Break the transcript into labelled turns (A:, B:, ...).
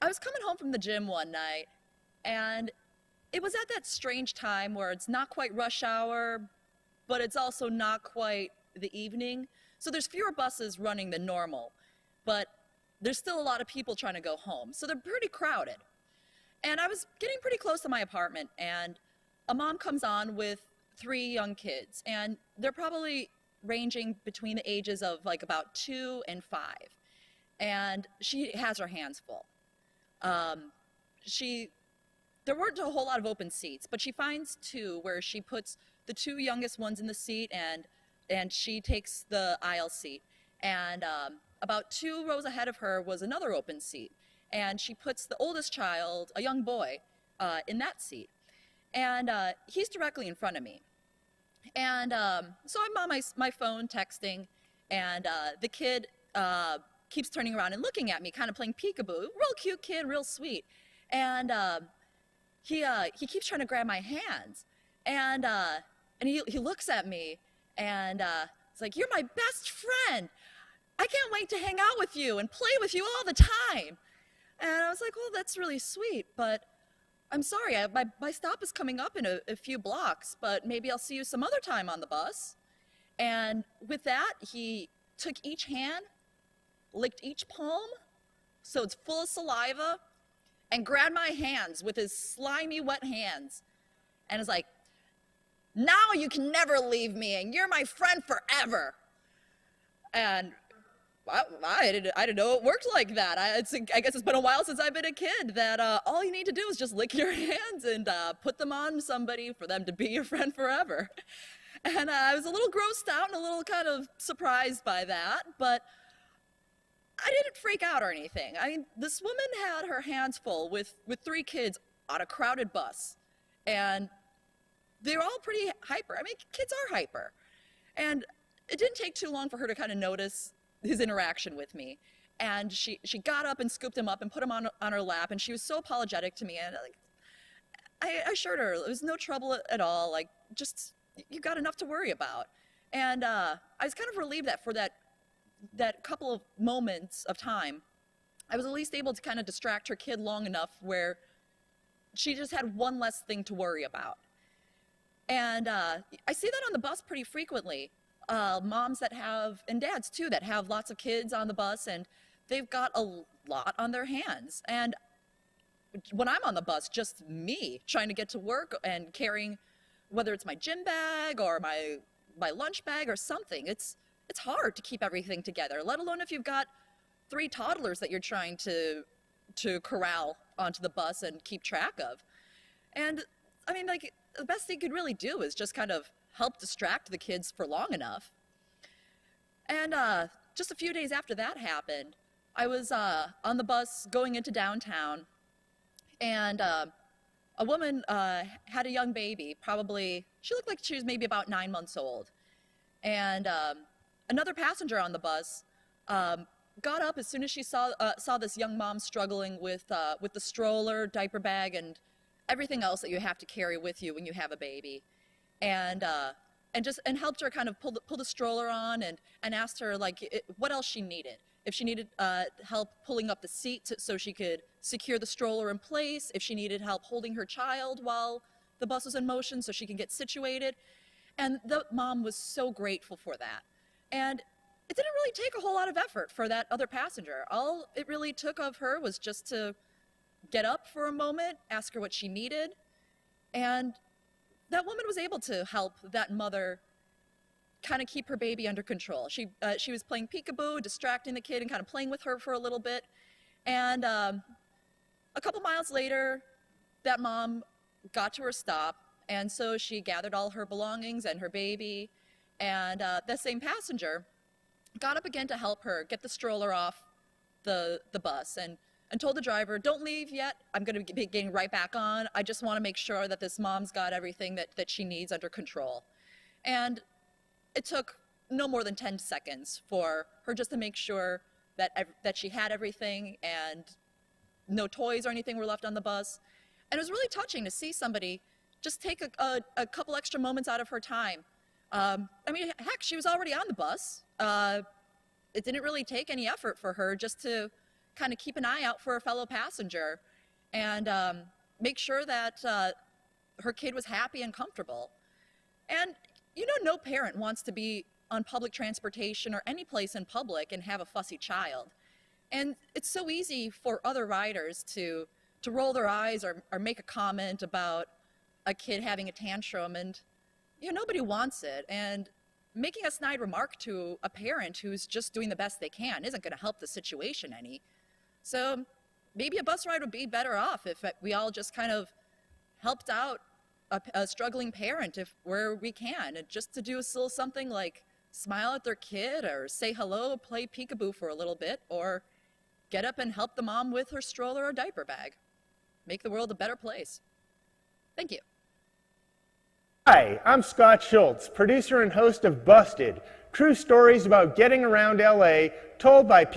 A: I was coming home from the gym one night, and it was at that strange time where it's not quite rush hour, but it's also not quite the evening. So there's fewer buses running than normal, but there's still a lot of people trying to go home. So they're pretty crowded. And I was getting pretty close to my apartment, and a mom comes on with 3 young kids, and they're probably ranging between the ages of like about 2 and 5. And she has her hands full. There weren't a whole lot of open seats, but she finds 2 where she puts the 2 youngest ones in the seat, and she takes the aisle seat. And about 2 rows ahead of her was another open seat, and she puts the oldest child, a young boy, in that seat. And he's directly in front of me. And so I'm on my phone texting, and the kid keeps turning around and looking at me, kind of playing peekaboo. Real cute kid, real sweet. And he keeps trying to grab my hands. And he looks at me, and it's like, "You're my best friend. I can't wait to hang out with you and play with you all the time." And I was like, "Well, that's really sweet, but I'm sorry, my stop is coming up in a few blocks, but maybe I'll see you some other time on the bus." And with that, he took each hand, licked each palm, so it's full of saliva, and grabbed my hands with his slimy, wet hands. And is like, "Now you can never leave me, and you're my friend forever." And I didn't know it worked like that. I guess it's been a while since I've been a kid, that all you need to do is just lick your hands and put them on somebody for them to be your friend forever. And I was a little grossed out and a little kind of surprised by that, but I didn't freak out or anything. I mean, this woman had her hands full with 3 kids on a crowded bus, and they're all pretty hyper. I mean, kids are hyper. And it didn't take too long for her to kind of notice his interaction with me. And she got up and scooped him up and put him on her lap, and she was so apologetic to me. And I assured her it was no trouble at all, like, just, you got enough to worry about. And I was kind of relieved that for that couple of moments of time, I was at least able to kind of distract her kid long enough where she just had one less thing to worry about. And I see that on the bus pretty frequently. Moms that have, and dads too, that have lots of kids on the bus, and they've got a lot on their hands. And when I'm on the bus, just me trying to get to work and carrying, whether it's my gym bag or my lunch bag or something, it's hard to keep everything together, let alone if you've got 3 toddlers that you're trying to corral onto the bus and keep track of. And I mean, like, the best thing you could really do is just kind of help distract the kids for long enough. And just a few days after that happened, I was on the bus going into downtown, and a woman had a young baby, probably, she looked like she was maybe about 9 months old. And another passenger on the bus got up as soon as she saw this young mom struggling with the stroller, diaper bag, and everything else that you have to carry with you when you have a baby. And helped her kind of pull the stroller on, and asked her, like, what else she needed. If she needed help pulling up the seat so she could secure the stroller in place, if she needed help holding her child while the bus was in motion so she could get situated. And the mom was so grateful for that. And it didn't really take a whole lot of effort for that other passenger. All it really took of her was just to get up for a moment, ask her what she needed, and that woman was able to help that mother kind of keep her baby under control. She was playing peekaboo, distracting the kid and kind of playing with her for a little bit. And a couple miles later, that mom got to her stop, and so she gathered all her belongings and her baby, and that same passenger got up again to help her get the stroller off the bus, and told the driver, "Don't leave yet. I'm going to be getting right back on. I just want to make sure that this mom's got everything that she needs under control." And it took no more than 10 seconds for her just to make sure that she had everything and no toys or anything were left on the bus. And it was really touching to see somebody just take a couple extra moments out of her time. I mean, heck, she was already on the bus. It didn't really take any effort for her just to kind of keep an eye out for a fellow passenger and make sure that her kid was happy and comfortable. And, you know, no parent wants to be on public transportation or any place in public and have a fussy child. And it's so easy for other riders to roll their eyes or make a comment about a kid having a tantrum, and, you know, nobody wants it. And making a snide remark to a parent who's just doing the best they can isn't going to help the situation any. So maybe a bus ride would be better off if we all just kind of helped out a struggling parent where we can, and just to do a little something like smile at their kid or say hello, play peekaboo for a little bit, or get up and help the mom with her stroller or diaper bag. Make the world a better place. Thank you.
B: Hi, I'm Scott Schultz, producer and host of Busted, true stories about getting around LA told by people